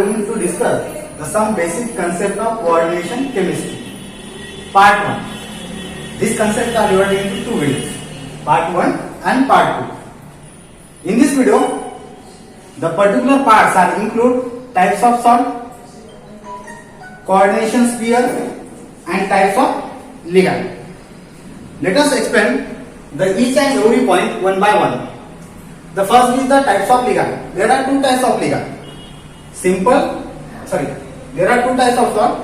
going to discuss some basic concept of coordination chemistry. Part 1. These concepts are divided into two videos, part 1 and part 2. In this video, the particular parts are include types of salt, coordination sphere and types of ligand. Let us explain each and every point one by one. The first is the types of ligand. There are two types of ligand. There are two types of salt.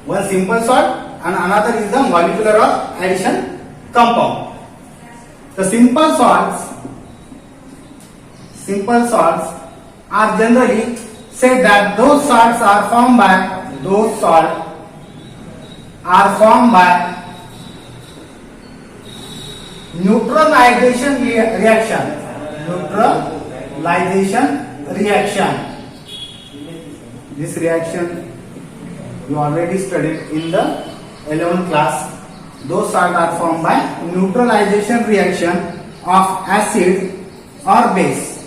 One simple salt and another is the molecular or addition compound. The simple salts are generally said that those salts are formed by neutralization reaction. This reaction you already studied in the 11th class. Those salts are formed by neutralization reaction of acid or base.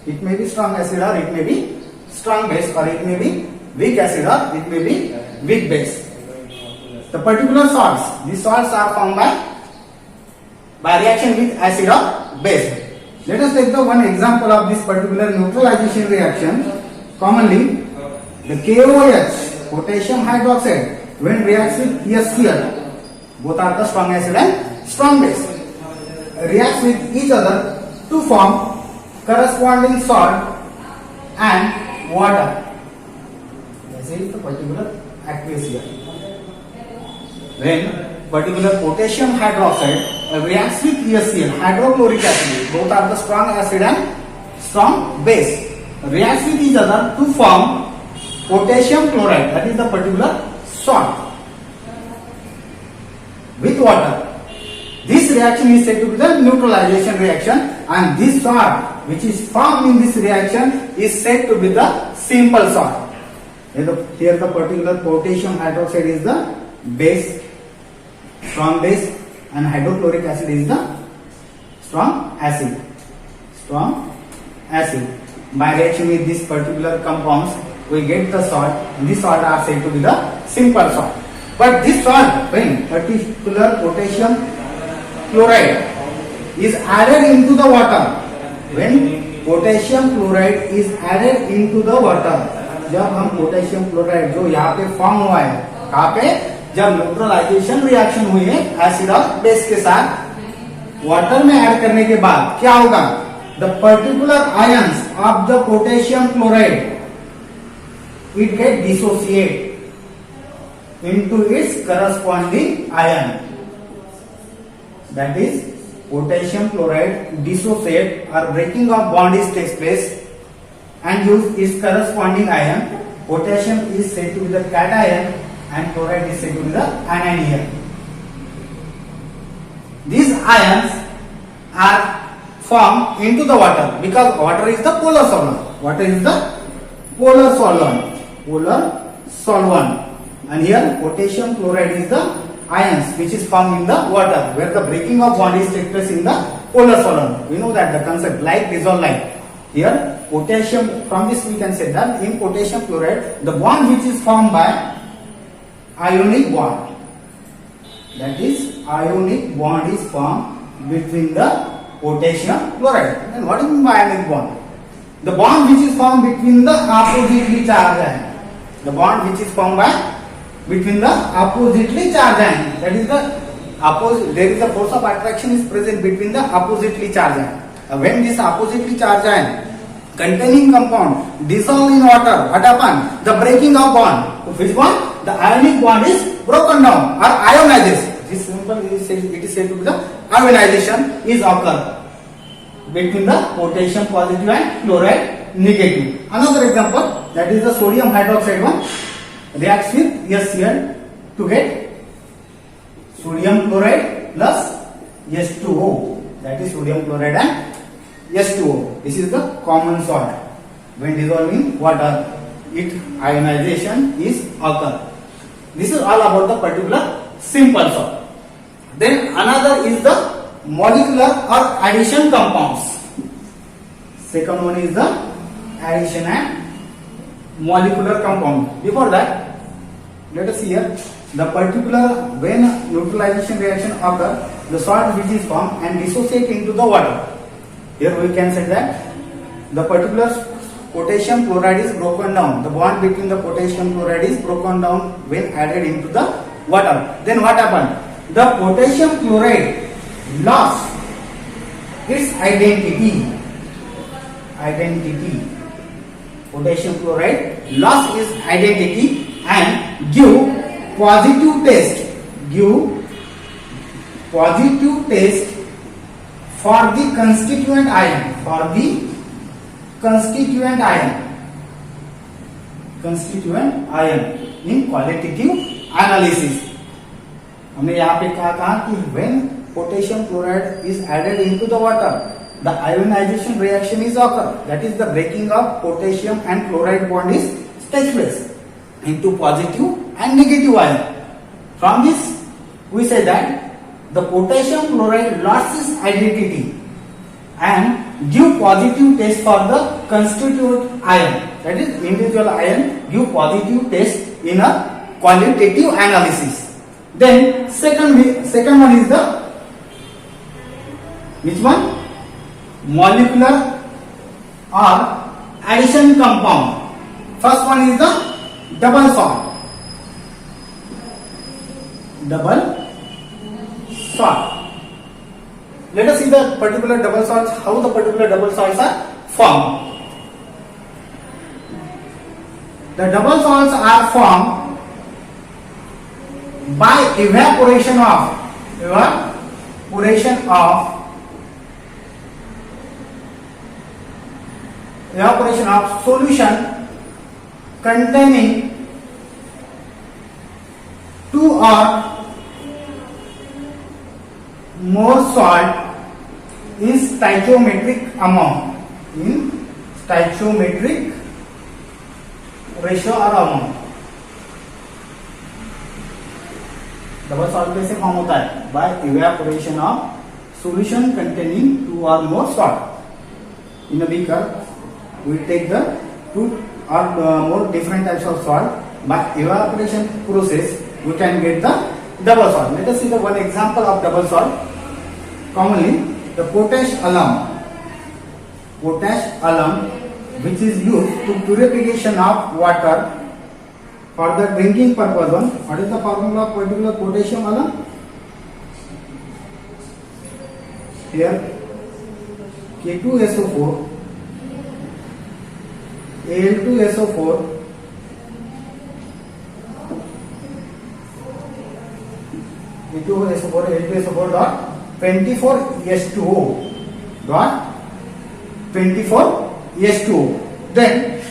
It may be strong acid or it may be strong base, or it may be weak acid or it may be weak base. The particular salts, these salts are formed by reaction with acid or base. Let us take the one example of this particular neutralization reaction. Commonly, the KOH, potassium hydroxide, when reacts with HCl, both are the strong acid and strong base, reacts with each other to form corresponding salt and water. This is the particular aqueous here. When particular potassium hydroxide reacts with HCl, hydrochloric acid, both are the strong acid and strong base, reacts with each other to form potassium chloride, that is the particular salt, with water. This reaction is said to be the neutralization reaction, and this salt which is formed in this reaction is said to be the simple salt. Here the particular potassium hydroxide is the base, strong base, and hydrochloric acid is the strong acid. By reaction with these particular compounds, we get the salt, and these salt are said to be the simple salt. But this salt, when particular potassium chloride is added into the water, when potassium chloride is added into the water, जब हम potassium chloride जो यहाँ पे form हुआ है, कहाँ पे, जब न्यूट्रलाइजेशन रिएक्शन हुई है एसिड और बेस के साथ, वाटर में ऐड करने के बाद क्या होगा, the particular ions of the potassium chloride it get dissociate into its corresponding ion. That is, potassium chloride dissociate or breaking of bond takes place and use its corresponding ion. Potassium is said to be the cation and chloride is said to be the anion here. These ions are formed into the water because water is the polar solvent, and here potassium chloride is the ions which is formed in the water, where the breaking of bond takes place in the polar solvent. We know that the concept like dissolve like. Here potassium, from this we can say that in potassium chloride the bond which is formed by ionic bond, that is ionic bond is formed between the potassium chloride. And what is by ionic bond? The bond which is formed between the oppositely charged ion. The bond which is formed between the oppositely charged ion. That is there is a force of attraction is present between the oppositely charged ion. When this oppositely charged ion containing compound dissolve in water, what happens? The breaking of bond. Which one? The ionic bond is broken down or ionizes. This simple it is said to be the ionization is occur between the potassium positive and chloride negative. Another example, that is the sodium hydroxide one, reacts with HCl to get sodium chloride plus H2O. That is sodium chloride and H2O. This is the common salt. When dissolving water, its ionization is occur. This is all about the particular simple salt. Then another is the molecular or addition compounds. Second one is the addition and molecular compound. Before that, let us see here the particular when neutralization reaction occur, the salt which is formed and dissociate into the water. Here we can say that the particular potassium chloride is broken down. The bond between the potassium chloride is broken down when added into the water. Then what happened? The potassium chloride lost its identity. Potassium chloride lost its identity and give positive taste. For the constituent ion. In qualitative analysis. हमने यहाँ पे कहा कि when potassium chloride is added into the water, the ionization reaction is occur. That is the breaking of potassium and chloride bond is takes place into positive and negative ion. From this, we say that the potassium chloride lost its identity and give positive taste for the constituent ion. That is individual ion give positive taste in a qualitative analysis. Then second one is the which one? Molecular or addition compound. First one is the double salt. Let us see the particular double salts, how the particular double salts are formed. The double salts are formed by evaporation of solution containing 2 or more salt in stoichiometric amount, in stoichiometric ratio or amount. Double salt कैसे form होता है? By evaporation of solution containing 2 or more salt in a beaker. We take the 2 or more different types of salt. By evaporation process, we can get the double salt. Let us see the one example of double salt. Commonly, the potash alum, which is used to purification of water for the drinking purpose. What is the formula of particular potassium alum? Here, K2SO4, Al2SO4, K2SO4, Al2SO4 dot 24S2O dot 24S2O. Then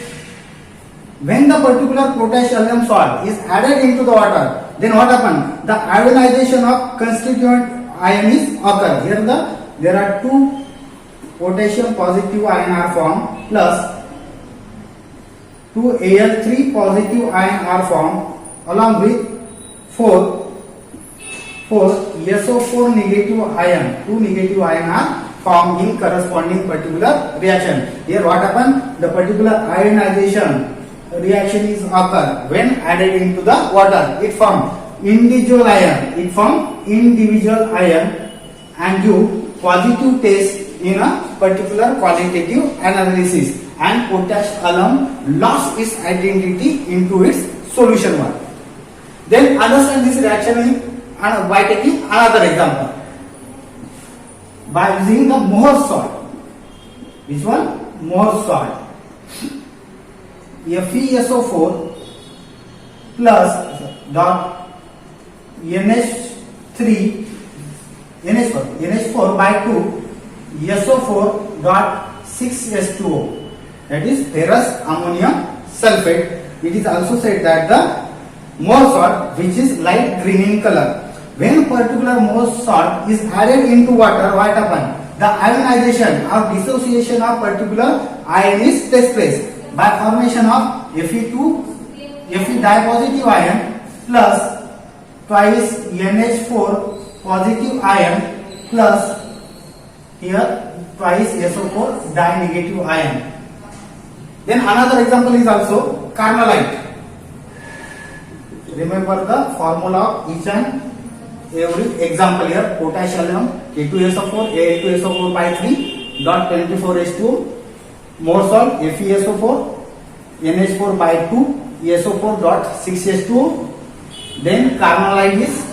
when the particular potash alum salt is added into the water, then what happens? The ionization of constituent ion is occur. Here there are 2 potassium positive ion are formed plus 2 Al3 positive ion are formed along with 4 SO4 negative ion. 2 negative ion are formed in corresponding particular reaction. Here what happens? The particular ionization reaction is occur when added into the water. It forms individual ion. And give positive taste in a particular qualitative analysis. And potash alum lost its identity into its solution one. Then understand this reaction by taking another example. By using the Mohs salt. Which one? Mohs salt. FeSO4 plus dot NH4 by 2 SO4 dot 6S2O, that is ferrous ammonium sulfate. It is also said that the Mohs salt, which is light green in color, when particular Mohs salt is added into water, what happens? The ionization or dissociation of particular ion is takes place by formation of Fe dipositive ion plus twice NH4 positive ion plus here twice SO4 di negative ion. Then another example is also carnallite. Remember the formula of each and every example here. Potassium K2SO4 Al2SO4 by 3 dot 24H2 more salt FeSO4 NH4 by 2 ESO4 dot 6H2. Then carnallite is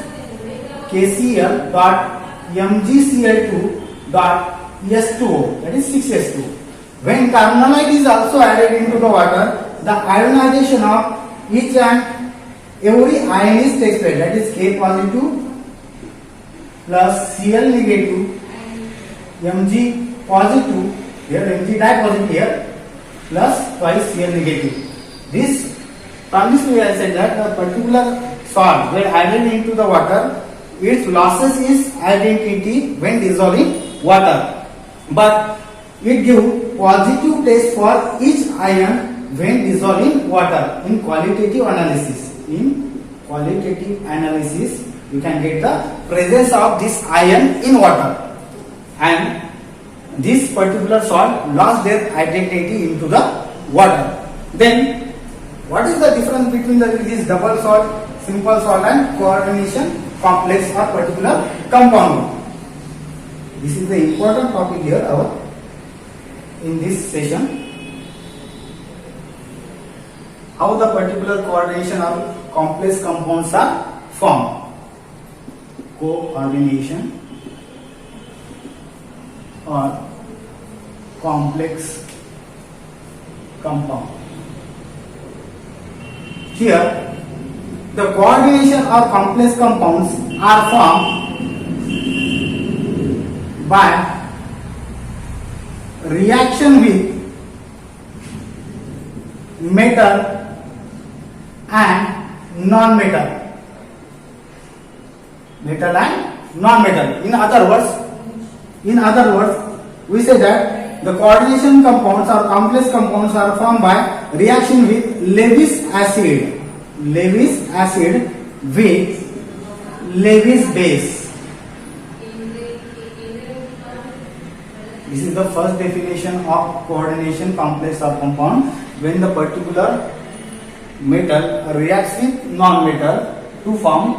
KCl dot MgCl2 dot S2O, that is 6H2. When carnallite is also added into the water, the ionization of each and every ion is takes place, that is K positive plus Cl negative, Mg positive here, Mg positive here, plus twice Cl negative. This from this we have said that a particular salt when added into the water, its losses its identity when dissolving water, but it gives positive test for each ion when dissolving water in qualitative analysis. In qualitative analysis, you can get the presence of this ion in water, and this particular salt lost their identity into the water. Then what is the difference between this double salt, simple salt and coordination complex or particular compound? This is the important topic here in this session. How the particular coordination or complex compounds are formed. Coordination or complex compound. Here, the coordination or complex compounds are formed by reaction with metal and non-metal. Metal and non-metal. In other words, we say that the coordination compounds or complex compounds are formed by reaction with Lewis acid with Lewis base. This is the first definition of coordination complex or compound. When the particular metal reacts with non-metal to form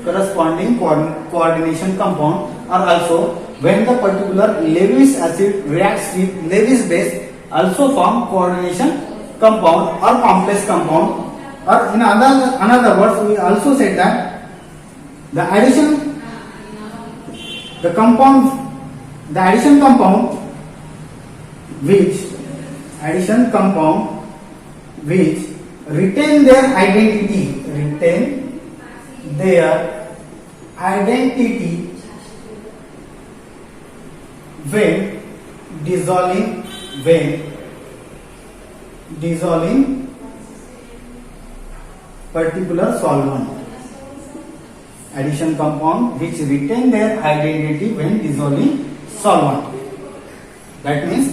corresponding coordination compound, or also when the particular Lewis acid reacts with Lewis base also form coordination compound or complex compound. Or in another words, we also said that the addition compound which retain their identity when dissolving particular solvent. Addition compound which retain their identity when dissolving solvent. That means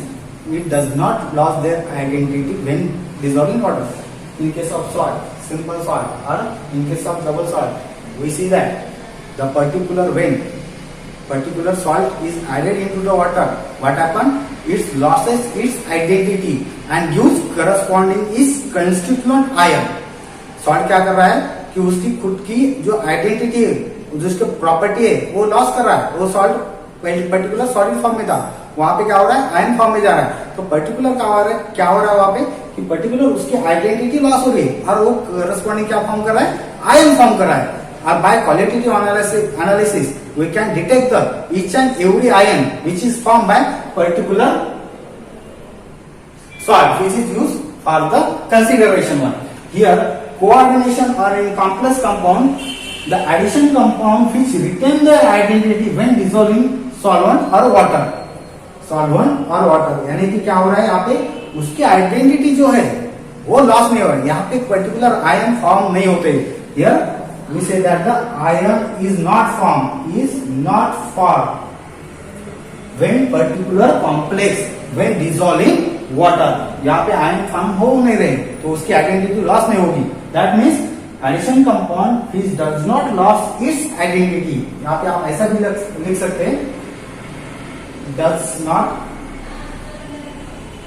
it does not lose their identity when dissolving water. In case of salt, simple salt, or in case of double salt, we see that the particular salt is added into the water, what happens? It loses its identity and gives corresponding its constituent ion. Salt क्या कर रहा है कि उसकी खुद की जो identity है, जो उसकी प्रॉपर्टी है, वो लॉस कर रहा है. वो सॉल्ट पर्टिकुलर सॉलिड फॉर्म में था, वहां पे क्या हो रहा है, आयन फॉर्म में जा रहा है. तो पर्टिकुलर क्या हो रहा है वहां पे कि पर्टिकुलर उसकी आइडेंटिटी लॉस हो रही है और वो करस्पॉन्डिंग क्या फॉर्म कर रहा है, आयन फॉर्म कर रहा है. और by qualitative analysis we can detect the each and every ion which is formed by particular salt which is used for the consideration one. Here coordination or in complex compound, the addition compound which retain their identity when dissolving solvent or water. यानी कि क्या हो रहा है यहाँ पे, उसकी identity जो है वो लॉस नहीं हो रहा है. यहाँ पे पर्टिकुलर आयन फॉर्म नहीं होते. Here we say that the ion is not formed when particular complex when dissolving water. यहाँ पे आयन फॉर्म हो नहीं रहे तो उसकी आइडेंटिटी लॉस नहीं होगी. That means addition compound which does not lose its identity. यहाँ पे आप ऐसा भी लिख सकते हैं,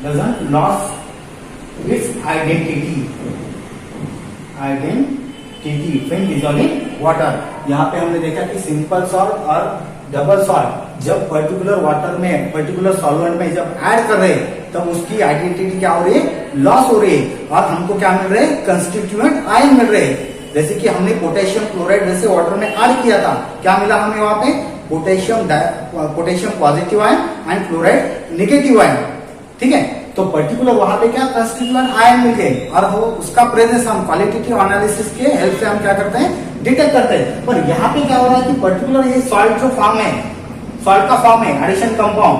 doesn't lose its identity when dissolving water. यहाँ पे हमने देखा कि सिंपल सॉल्ट और डबल सॉल्ट जब पर्टिकुलर वाटर में पर्टिकुलर सॉल्वेंट में जब ऐड कर रहे तब उसकी आइडेंटिटी क्या हो रही है, लॉस हो रही है, और हमको क्या मिल रहे हैं, कंस्टिट्यूएंट आयन मिल रहे हैं. जैसे कि हमने पोटेशियम क्लोराइड जैसे वाटर में ऐड किया था, क्या मिला हमें वहां पे, potassium positive ion and chloride negative ion. ठीक है, तो पर्टिकुलर वहां पे क्या कंस्टिट्यूएंट आयन मिल गए, और वो उसका प्रेजेंस हम क्वालिटेटिव एनालिसिस के हेल्प से हम क्या करते हैं, डिटेक्ट करते हैं. पर यहाँ पे क्या हो रहा है कि पर्टिकुलर ये सॉल्ट जो फॉर्म है, सॉल्ट का फॉर्म है एडिशन कंपाउंड,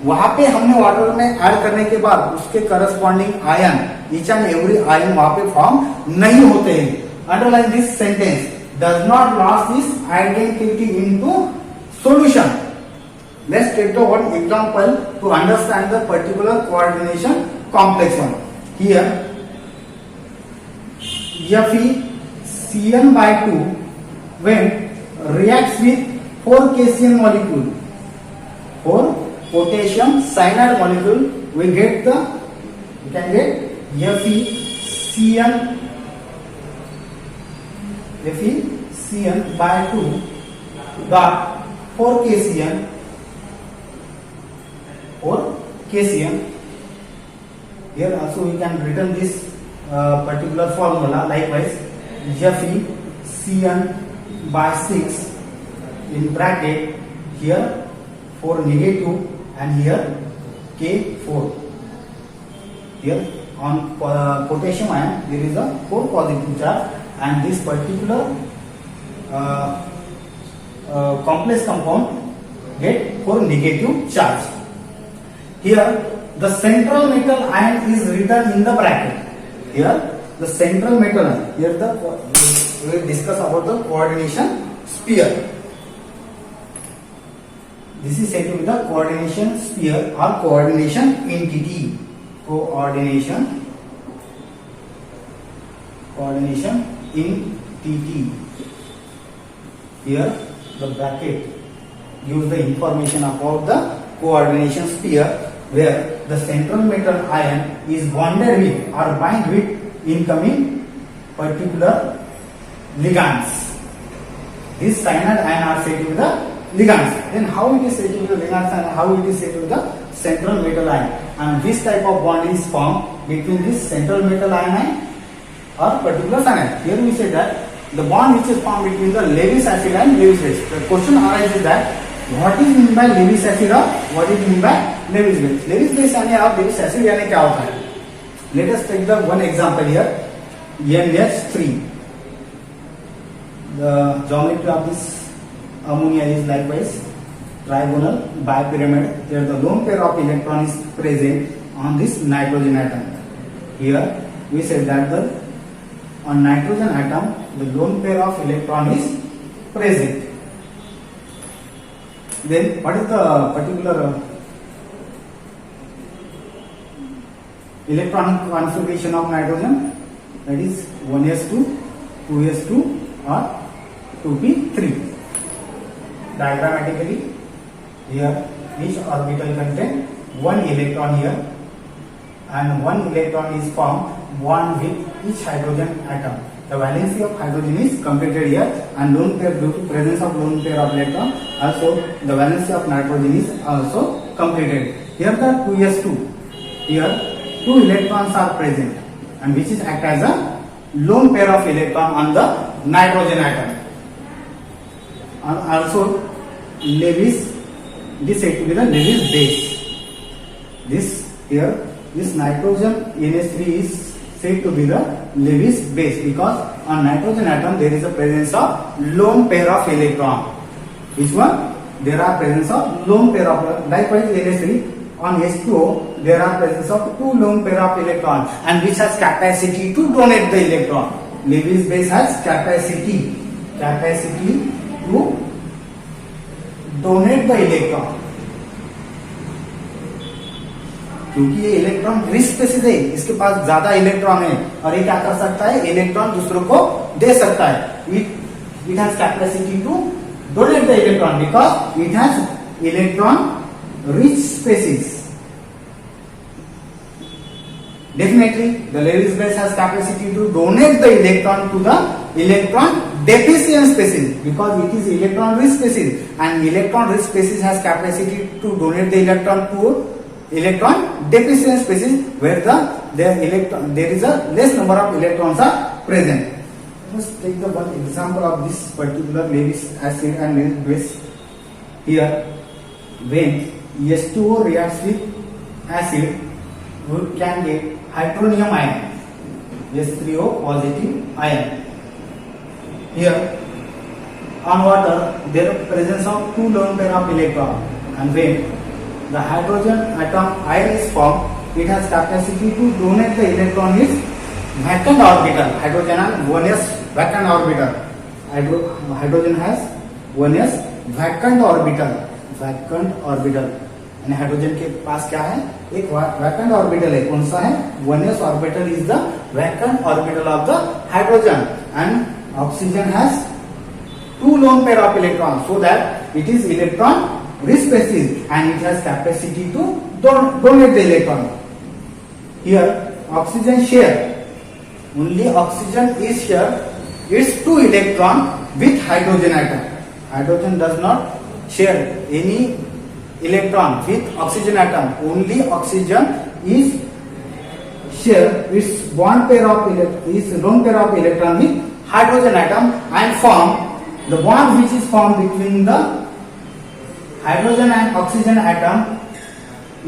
वहां पे हमने वाटर में ऐड करने के बाद उसके corresponding ion, each and every ion वहां पे फॉर्म नहीं होते हैं. Underline this sentence, does not loss this identity into solution. Let's take the one example to understand the particular coordination complex one. Here, FeCN/2 when reacts with 4 KCN molecule, 4 potassium cyanide molecule, we can get FeCN/2 got 4 KCN. Or KCN. Here also we can written this particular formula likewise, FeCN/6 in bracket, here 4 negative and here K4. Here on potassium ion there is a 4 positive charge, and this particular complex compound get 4 negative charge. Here the central metal ion is written in the bracket. Here the central metal ion. Here we will discuss about the coordination sphere. This is said to be the coordination sphere or coordination entity. Coordination entity. Here the bracket gives the information about the coordination sphere, where the central metal ion is bonded with or bind with incoming particular ligands. These cyanide ion are said to be the ligands. Then how it is said to be the ligands and how it is said to be the central metal ion, and this type of bond is formed between this central metal ion or particular cyanide. Here we say that the bond which is formed between the Lewis acid and Lewis base. The question arises that what is mean by Lewis acid or what is mean by Lewis base? Lewis base यानी और Lewis acid यानी क्या होता है? Let us take the one example here, NH3. The geometry of this ammonia is likewise trigonal bipyramid. Here the lone pair of electron is present on this nitrogen atom. Here we said that on nitrogen atom the lone pair of electron is present. Then what is the particular electronic configuration of nitrogen? That is 1s2, 2s2 or 2p3. Diagrammatically, here each orbital contains 1 electron here, and 1 electron is formed bond with each hydrogen atom. The valency of hydrogen is completed here, and lone pair, due to presence of lone pair of electron, also the valency of nitrogen is also completed. Here the 2s2, here 2 electrons are present, and which is act as a lone pair of electron on the nitrogen atom. And also Lewis, this said to be the Lewis base. This nitrogen NH3 is said to be the Lewis base, because on nitrogen atom there is a presence of lone pair of electron. Which one? There are presence of lone pair of, likewise NH3 on H2O there are presence of 2 lone pair of electrons, and which has capacity to donate the electron. Lewis base has capacity to donate the electron. क्योंकि ये electron rich spaces है, इसके पास ज्यादा electron है, और ये क्या कर सकता है, इलेक्ट्रॉन दूसरों को दे सकता है. It has capacity to donate the electron because it has electron rich species. Definitely, the Lewis base has capacity to donate the electron to the electron deficient species because it is electron rich species, and electron rich species has capacity to donate the electron to electron deficient species where there is a less number of electrons are present. Let's take the one example of this particular Lewis acid and Lewis base. Here, when H2O reacts with acid, we can get hydronium ion, H3O positive ion. Here, on water, there is presence of two lone pair of electrons, and when the hydrogen atom ion is formed, it has capacity to donate the electron its vacant orbital. Hydrogen and 1s vacant orbital. Hydrogen has 1s vacant orbital. and hydrogen के पास क्या है, एक vacant orbital है. कौन सा है? 1s orbital is the vacant orbital of the hydrogen, and oxygen has 2 lone pair of electrons, so that it is electron rich species and it has capacity to donate the electron. Here oxygen share, only oxygen is share its 2 electron with hydrogen atom. Hydrogen does not share any electron with oxygen atom. Only oxygen is share its bond pair of lone pair of electron with hydrogen atom and form the bond which is formed between the hydrogen and oxygen atom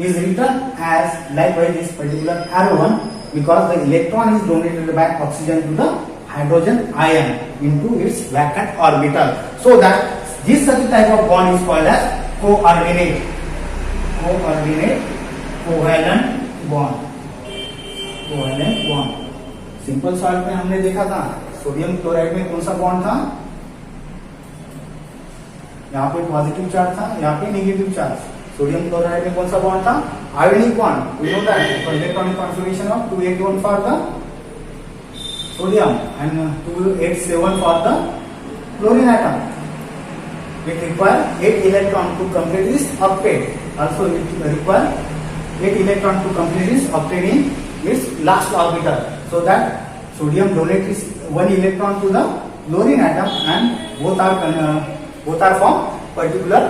is written as like by this particular arrow one, because the electron is donated by oxygen to the hydrogen ion into its vacant orbital, so that this such type of bond is called as covalent bond. Simple salt में हमने देखा था sodium chloride में कौन सा bond था, यहाँ पे पॉजिटिव चार्ज था, यहाँ पे नेगेटिव चार्ज. सोडियम क्लोराइड में कौन सा बॉन्ड था? Ionic bond. We know that electronic configuration of 281 for the sodium and 287 for the chlorine atom. It require 8 electron to complete this octet. Also, it require 8 electron to complete this octet in its last orbital. So that sodium donates 1 electron to the chlorine atom, and both are from particular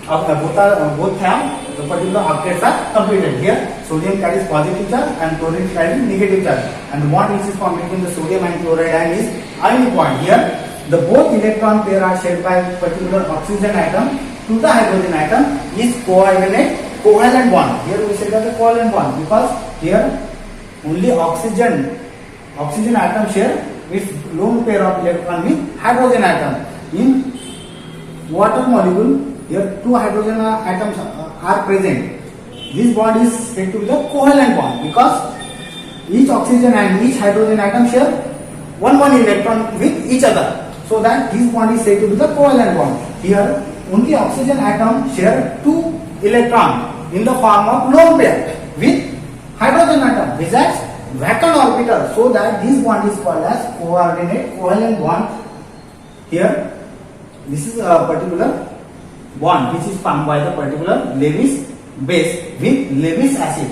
both have the particular octets are completed. Here, sodium carries positive charge and chlorine carries negative charge, and the bond which is formed between the sodium and chloride ion is ionic bond. Here, the both electron pair are shared by particular oxygen atom to the hydrogen atom is covalent bond. Here we say that the covalent bond, because here only oxygen atom share its lone pair of electron with hydrogen atom. In water molecule, here 2 hydrogen atoms are present. This bond is said to be the covalent bond, because each oxygen and each hydrogen atom share one electron with each other. So that this bond is said to be the covalent bond. Here only oxygen atom share 2 electron in the form of lone pair with hydrogen atom which has vacant orbital. So that this bond is called as covalent bond. Here this is a particular bond which is formed by the particular Lewis base with Lewis acid.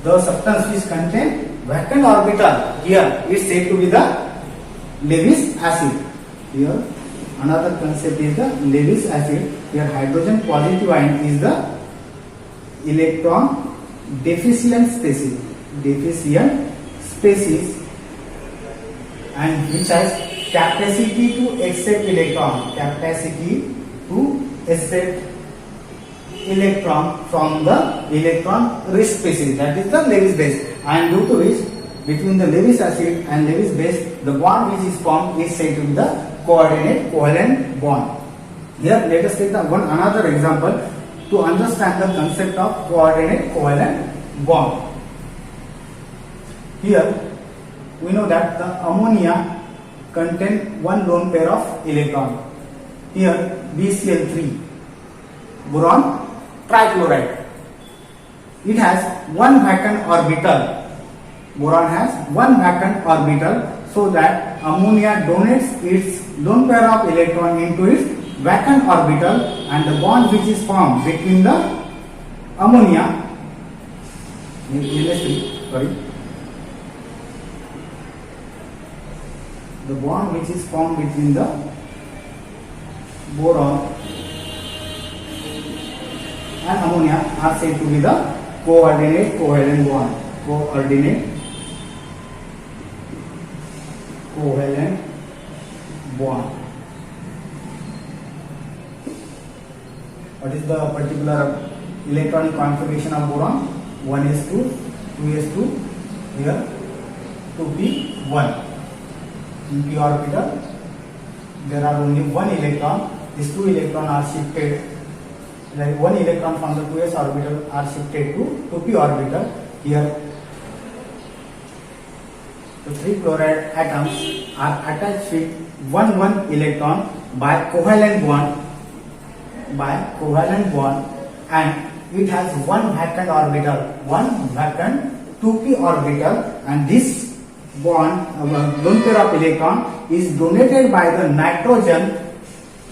The substance which contain vacant orbital, here is said to be the Lewis acid. Here another concept is the Lewis acid. Here hydrogen positive ion is the electron deficient species and which has capacity to accept electron from the electron rich species, that is the Lewis base, and due to which between the Lewis acid and Lewis base the bond which is formed is said to be the covalent bond. Here let us take another example to understand the concept of covalent bond. Here we know that the ammonia contain 1 lone pair of electron. Here BCl3 boron trichloride, it has 1 vacant orbital. Boron has 1 vacant orbital, so that ammonia donates its lone pair of electron into its vacant orbital, and the bond which is formed between the ammonia NH3, sorry. The bond which is formed between the boron and ammonia are said to be the coordinate covalent bond. Coordinate covalent bond. What is the particular electronic configuration of boron? 1s2, 2s2, here 2p1. In p orbital, there are only one electron. These two electrons are shifted. Like one electron from the 2s orbital are shifted to 2p orbital. Here, the three chloride atoms are attached with one electron by covalent bond, and it has one vacant orbital, one vacant 2p orbital, and this bond, lone pair of electron is donated by the nitrogen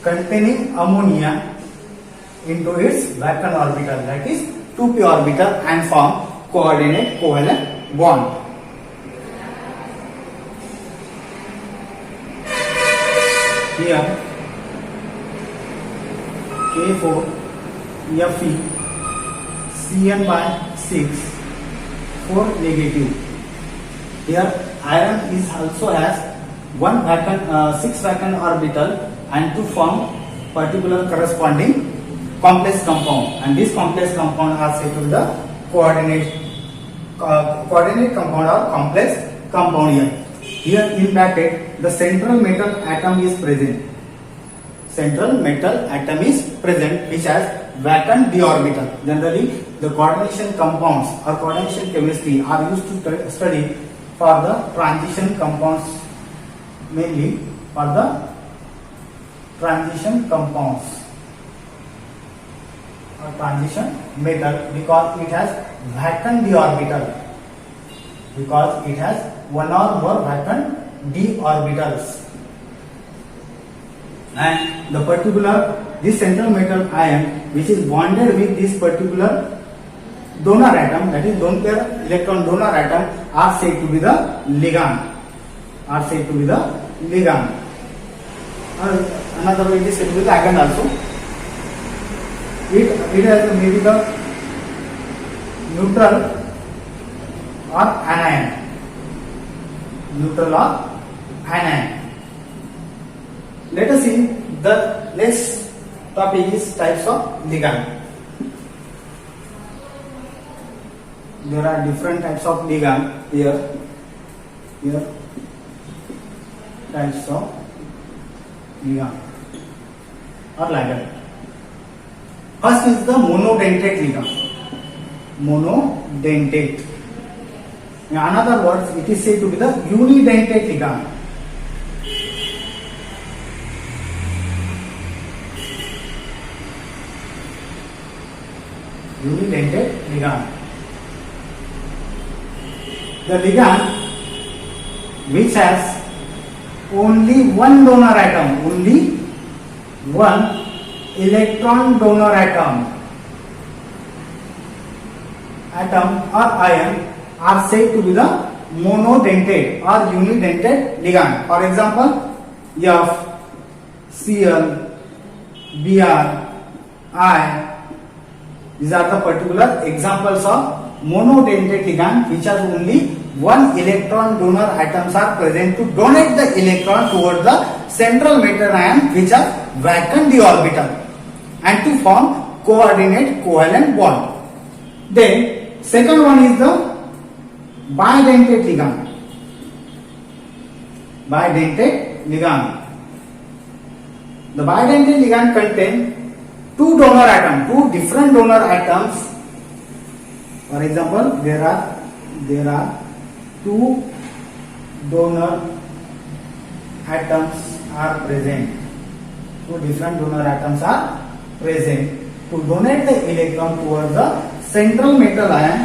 containing ammonia into its vacant orbital, that is 2p orbital, and form coordinate covalent bond. Here K4 Fe Cn by 6, 4 negative. Here iron is also has one vacant, 6 vacant orbital, and to form particular corresponding complex compound, and this complex compound are said to be the coordinate compound or complex compound. Here in bracket the central metal atom is present. Central metal atom is present which has vacant d orbital. Generally the coordination compounds or coordination chemistry are used to study for the transition compounds, mainly for the transition compounds or transition metal, because it has vacant d orbital, because it has one or more vacant d orbitals, and the particular this central metal ion which is bonded with this particular donor atom, that is lone pair electron donor atom, are said to be the ligand. Another way it is said to be the ligand also. It has maybe the neutral or anion. Let us see the next topic is types of ligand. There are different types of ligand here types of ligand or ligand. First is the monodentate ligand. In other words, it is said to be the unidentate ligand. The ligand which has only one donor atom, only one electron donor atom or ion, are said to be the monodentate or unidentate ligand. For example, F, Cl, Br, I. These are the particular examples of monodentate ligand which has only one electron donor atoms are present to donate the electron towards the central metal ion which has vacant d orbital and to form coordinate covalent bond. Then second one is the bidentate ligand. The bidentate ligand contains two different donor atoms. For example, there are two donor atoms are present. Two different donor atoms are present to donate the electron towards the central metal ion.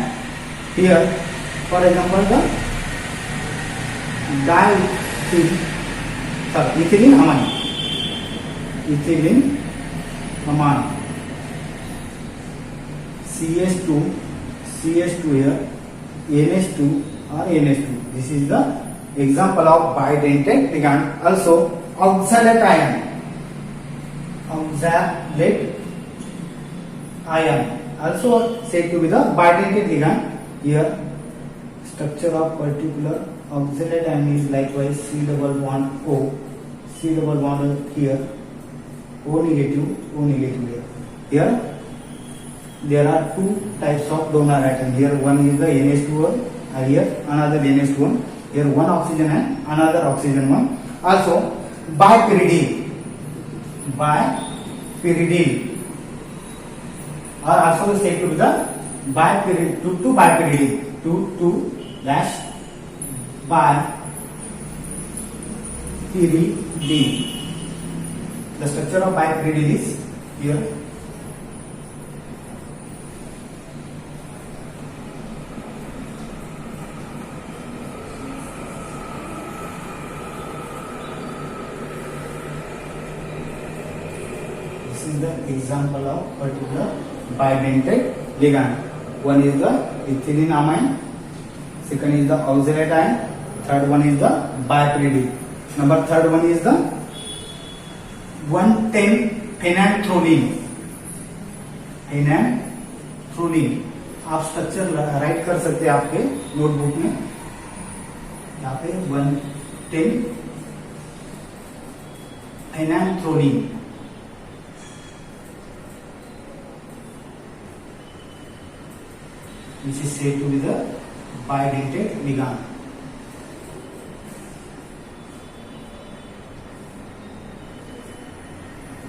Here, for example, the ethylene amine, CH2 here, NH2 or NH2. This is the example of bidentate ligand. Also oxalate ion. Oxalate ion also said to be the bidentate ligand. Here structure of particular oxalate ion is likewise C double bond O. C double bond here. O negative here. Here there are two types of donor atom. Here one is the NH2 and here another NH2. Here one oxygen and another oxygen one. Also bipyridine are also said to be the bipyridine 2,2-bipyridine 2,2-bipyridine. The structure of bipyridine is here. This is the example of particular bidentate ligand. One is the ethylene amine, second is the oxalate ion, third one is the bipyridine. Number third one is the 1,10-phenanthroline. आप structure right कर सकते हैं आपके notebook में. यहाँ पे 1,10-phenanthroline. which is said to be the bidentate ligand.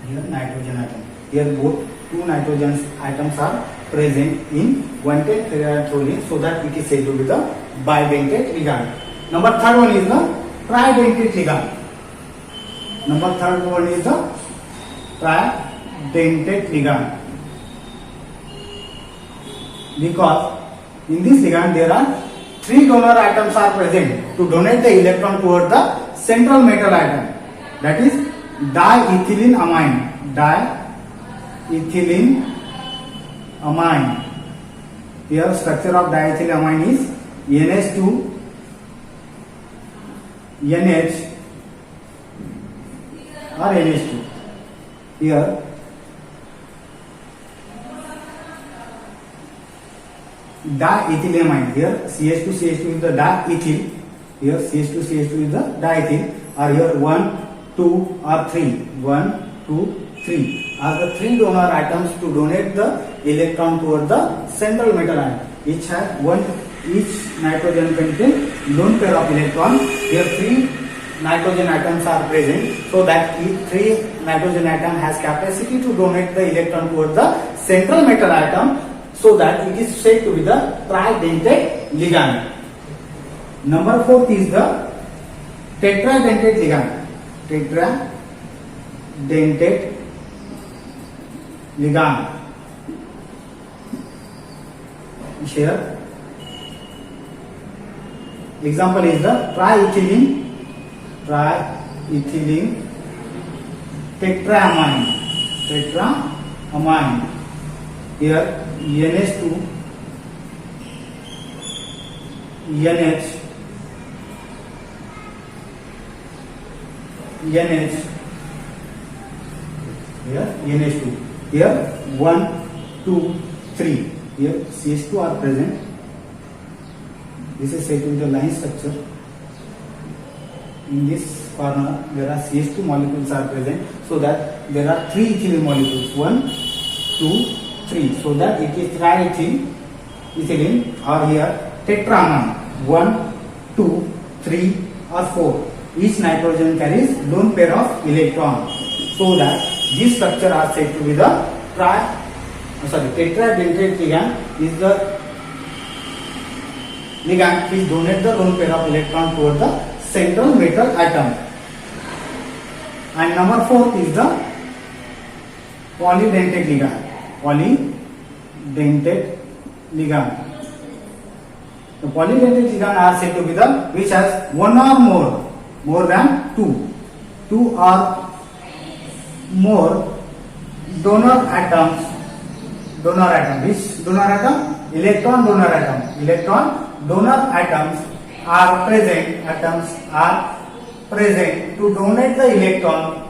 Here nitrogen atom. Here both two nitrogen atoms are present in 1,10-phenanthroline, so that it is said to be the bidentate ligand. Number third one is the tridentate ligand. Because in this ligand there are three donor atoms are present to donate the electron toward the central metal atom, that is diethylene amine. Here structure of diethyl amine is NH2 NH or NH2. Here diethylamine. Here CH2 is the diethyl. Here CH2 is the diethyl. Or here 1, 2 or 3. 1, 2, 3 are the three donor atoms to donate the electron toward the central metal atom. Each nitrogen contain lone pair of electron. Here three nitrogen atoms are present, so that each three nitrogen atom has capacity to donate the electron toward the central metal atom, so that it is said to be the tridentate ligand. Number fourth is the tetradentate ligand. Here example is the triethylene tetraamine. Here NH2 NH here NH2. Here 1, 2, 3. Here CH2 are present. This is said to be the line structure. In this corner there are CH2 molecules are present, so that there are three ethylene molecules. 1, 2, 3. So that it is triethylene, or here tetraamine. 1, 2, 3 or 4. Each nitrogen carries lone pair of electrons, so that this structure are said to be the tetradentate ligand is the ligand which donate the lone pair of electron toward the central metal atom. And number fourth is the polydentate ligand. The polydentate ligand are said to be the which has one or more than two or more donor atoms. Which donor atom? Electron donor atom. Electron donor atoms are present to donate the electron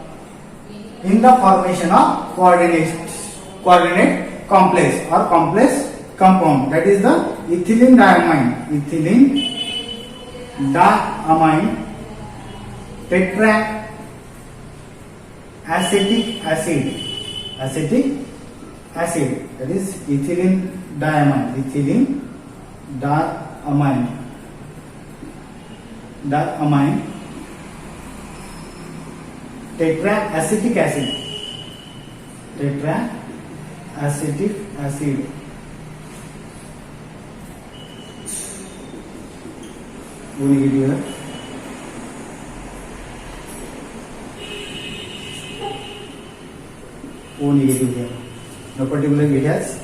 in the formation of coordinate complex or complex compound, that is the ethylene diamine tetraacetic acid, that is ethylene diamine tetraacetic acid. O negative here. O negative here. The particular it has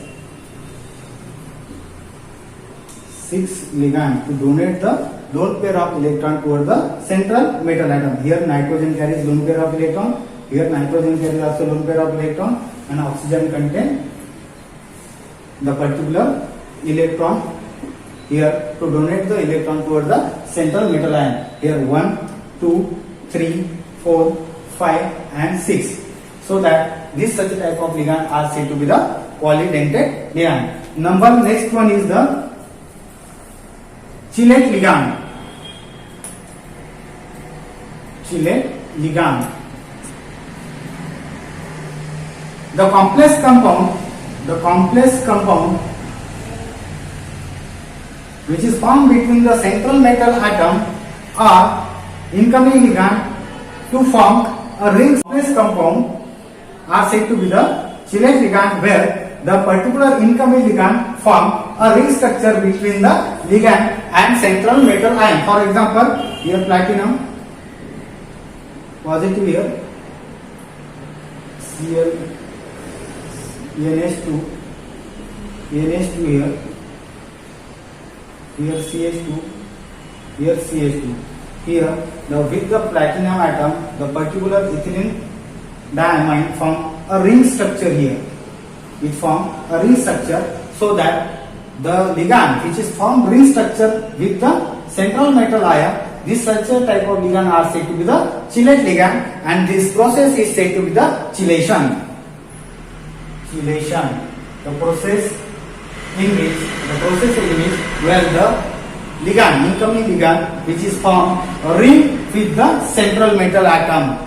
6 ligand to donate the lone pair of electron toward the central metal atom. Here nitrogen carries lone pair of electron. Here nitrogen carries also lone pair of electron, and oxygen contain the particular electron here to donate the electron toward the central metal ion. Here 1, 2, 3, 4, 5 and 6. So that this such type of ligand are said to be the polydentate ligand. Next one is the chelate ligand. The complex compound which is formed between the central metal atom or incoming ligand to form a ring. Complex compound are said to be the chelate ligand, where the particular incoming ligand form a ring structure between the ligand and central metal ion. For example, here platinum positive here, Cl NH2 here, here CH2, here CH2. Here with the platinum atom, the particular ethylene diamine form a ring structure here. It form a ring structure, so that the ligand which is formed ring structure with the central metal ion, this such a type of ligand are said to be the chelate ligand, and this process is said to be the chelation. The process in which where the ligand, incoming ligand, which is formed a ring with the central metal atom,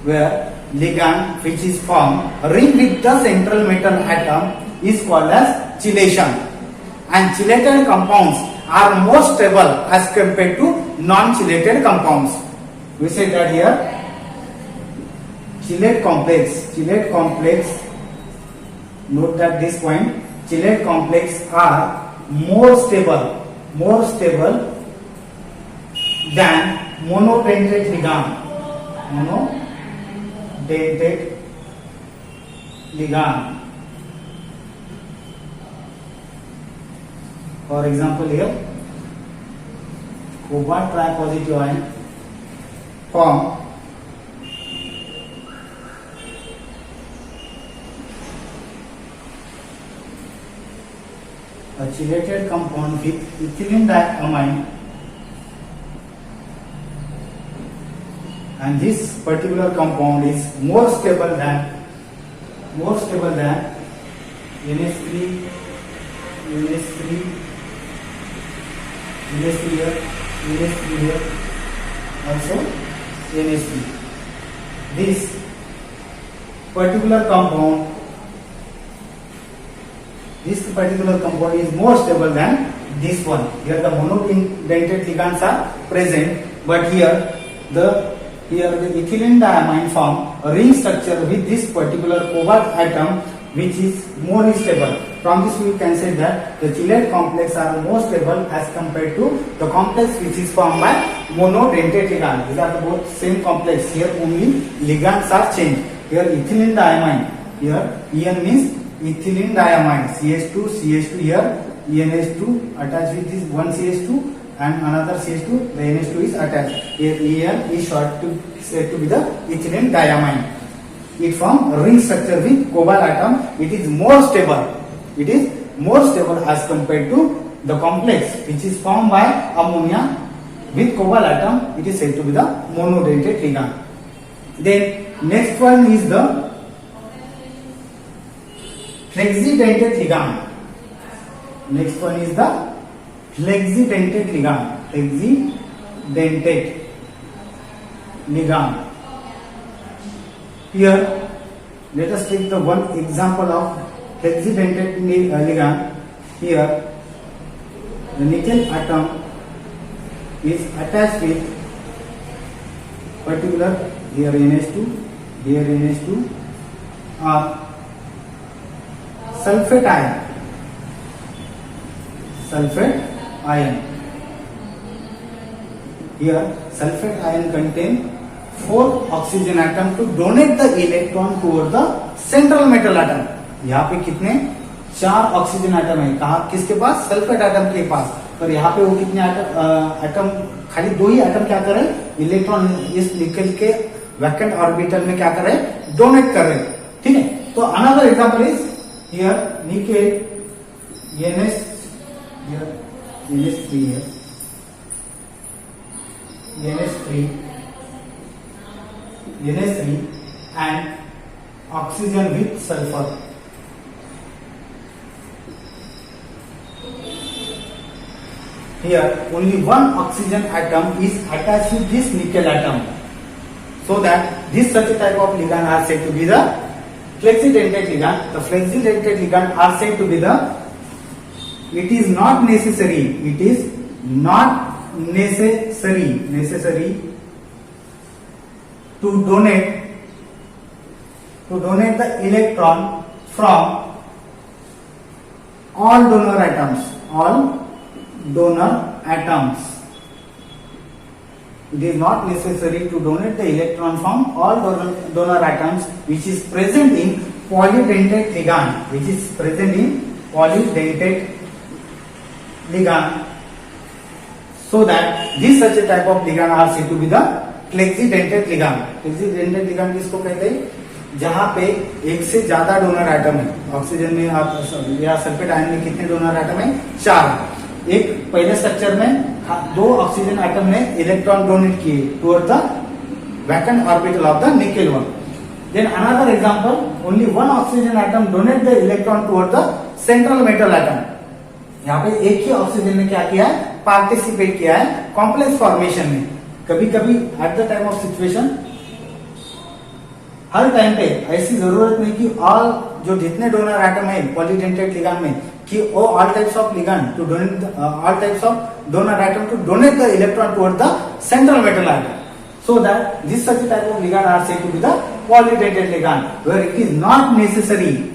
where ligand which is formed a ring with the central metal atom is called as chelation. And chelated compounds are more stable as compared to non-chelated compounds. We say that here chelate complex, note that this point, chelate complex are more stable than monodentate ligand. For example, here cobalt tripositive ion form a chelated compound with ethylene diamine, and this particular compound is more stable than NH3 here, also NH3. This particular compound is more stable than this one. Here the monodentate ligands are present, but here the ethylene diamine form a ring structure with this particular cobalt atom, which is more stable. From this we can say that the chelate complex are more stable as compared to the complex which is formed by monodentate ligand. These are the both same complex. Here only ligands are changed. Here ethylene diamine. Here En means ethylene diamine. CH2 here. ENH2 attached with this one CH2 and another CH2. The NH2 is attached. Here En is said to be the ethylene diamine. It forms a ring structure with cobalt atom. It is more stable as compared to the complex which is formed by ammonia with cobalt atom, it is said to be the monodentate ligand. Then next one is the flexidentate ligand. Next one is the flexidentate ligand. Flexidentate ligand. Here, let us take the one example of flexidentate ligand. Here, the nickel atom is attached with particular, here NH2, here NH2, or sulfate ion. Sulfate ion. Here, sulfate ion contain 4 oxygen atom to donate the electron toward the central metal atom. यहाँ पे कितने 4 oxygen atom है, कहा किसके पास, sulphate atom के पास, और यहाँ पे वो कितने एटम, खाली 2 ही एटम क्या कर रहे हैं, इलेक्ट्रॉन इस निकल के वैकेंट ऑर्बिटल में क्या कर रहे हैं, डोनेट कर रहे हैं. ठीक है, तो another example is here nickel NH3 है, NH3 and oxygen with sulfur. Here only one oxygen atom is attached to this nickel atom, so that this such a type of ligand are said to be the flexidentate ligand. The flexidentate ligand are said to be the, it is not necessary to donate the electron from all donor atoms. It is not necessary to donate the electron from all donor atoms which is present in polydentate ligand, so that this such a type of ligand are said to be the flexidentate ligand. Flexidentate ligand किसको कहते हैं, जहां पे एक से ज्यादा donor atom है. Oxygen में आप या सल्फेट आयन में कितने डोनर आइटम है, 4. एक पहले स्ट्रक्चर में 2 ऑक्सीजन आइटम ने इलेक्ट्रॉन डोनेट किए towards the vacant orbital of the nickel one. Then another example, only 1 oxygen atom donate the electron towards the central metal atom. यहाँ पे एक ही ऑक्सीजन ने क्या किया है, पार्टिसिपेट किया है कॉम्प्लेक्स फॉर्मेशन में. कभी कभी at the time of situation, हर टाइम पे ऐसी जरूरत नहीं कि ऑल जो जितने डोनर आइटम है पॉलीडेंटेट लिगांड में, कि वो all types of ligand to donate, all types of donor atom to donate the electron towards the central metal atom, so that this such type of ligand are said to be the polydentate ligand, where it is not necessary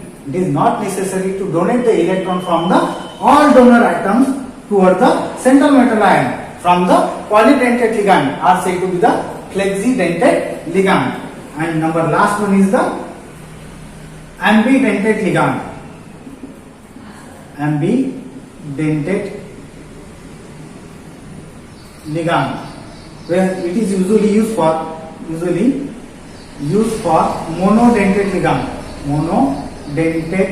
to donate the electron from the all donor atoms toward the central metal ion. From the polydentate ligand are said to be the flexidentate ligand. And number last one is the ambidentate ligand. Ambidentate ligand, where it is usually used for monodentate ligand. Monodentate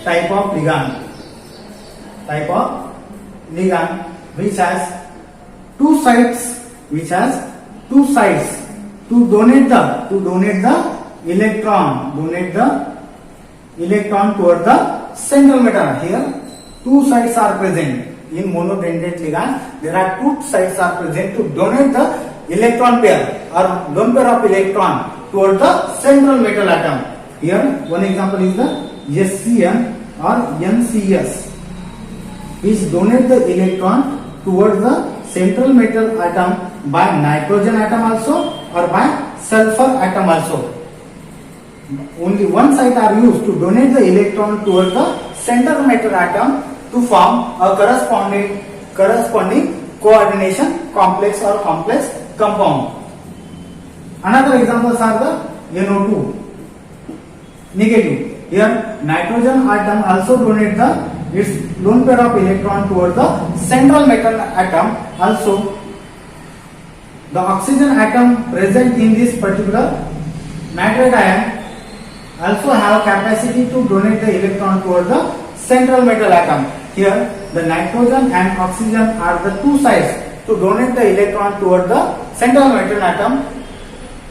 type of ligand which has two sides to donate the electron toward the central metal. Here two sides are present in monodentate ligand. There are two sides are present to donate the electron pair or lone pair of electron toward the central metal atom. Here one example is the SCN or NCS, which donate the electron towards the central metal atom by nitrogen atom also or by sulfur atom also. Only one side are used to donate the electron towards the central metal atom to form a corresponding coordination complex or complex compound. Another examples are the NO2 negative. Here nitrogen atom also donate its lone pair of electron towards the central metal atom. Also the oxygen atom present in this particular nitrate ion also have capacity to donate the electron towards the central metal atom. here the nitrogen and oxygen are the two sides to donate the electron toward the central metal atom.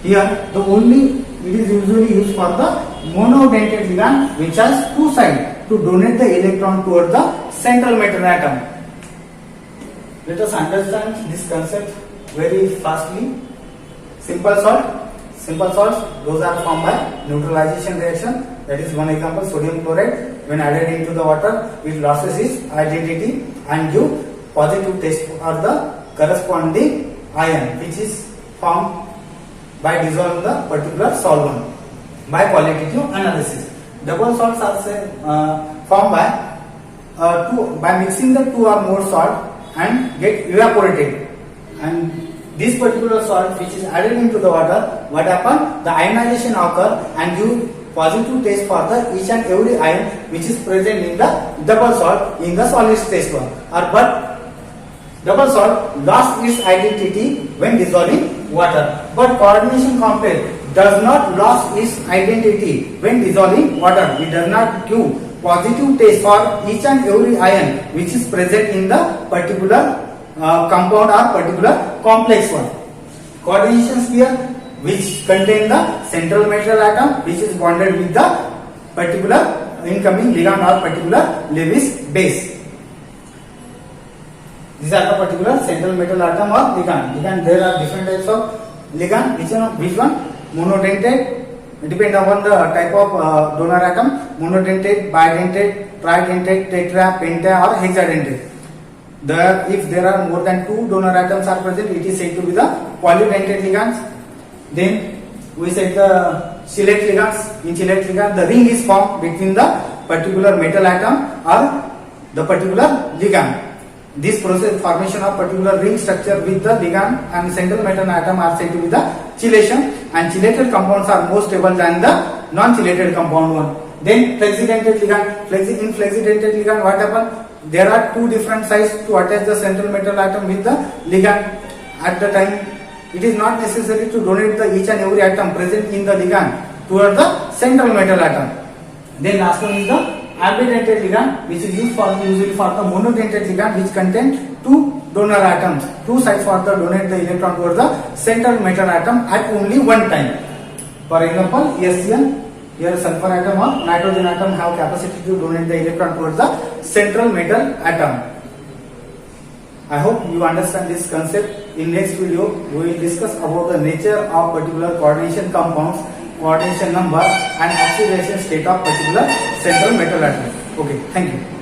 Here the only it is usually used for the monodentate ligand which has two sides to donate the electron toward the central metal atom. Let us understand this concept very fastly. Simple salts, those are formed by neutralization reaction. That is one example, sodium chloride. When added into the water, it loses its identity and give positive test for the corresponding ion, which is formed by dissolving the particular solvent by qualitative analysis. Double salts are formed by mixing the two or more salt and get evaporated, and this particular salt which is added into the water, what happen? The ionization occur and give positive test for the each and every ion which is present in the double salt in the solid state one. But double salt lost its identity when dissolving water. But coordination complex does not lose its identity when dissolving water. It does not give positive test for each and every ion which is present in the particular compound or particular complex one. Coordination sphere which contain the central metal atom which is bonded with the particular incoming ligand or particular Lewis base. These are the particular central metal atom or ligand. There are different types of ligand. Which one? Monodentate. It depends upon the type of donor atom. Monodentate, bidentate, tridentate, tetra, penta or hexadentate. If there are more than two donor atoms are present, it is said to be the polydentate ligands. Then we said the chelate ligands. In chelate ligand, the ring is formed between the particular metal atom or the particular ligand. This process formation of particular ring structure with the ligand and central metal atom are said to be the chelation, and chelated compounds are more stable than the non-chelated compound one. Then flexidentate ligand. In flexidentate ligand, what happens? There are two different sides to attach the central metal atom with the ligand. At the time, it is not necessary to donate the each and every atom present in the ligand toward the central metal atom. Then last one is the ambidentate ligand, which is usually for the monodentate ligand, which contains two donor atoms, two sides for the donate the electron toward the central metal atom at only one time. For example, SCN, here sulfur atom or nitrogen atom have capacity to donate the electron towards the central metal atom. I hope you understand this concept. In next video, we will discuss about the nature of particular coordination compounds, coordination number and oxidation state of particular central metal atom. Okay, thank you.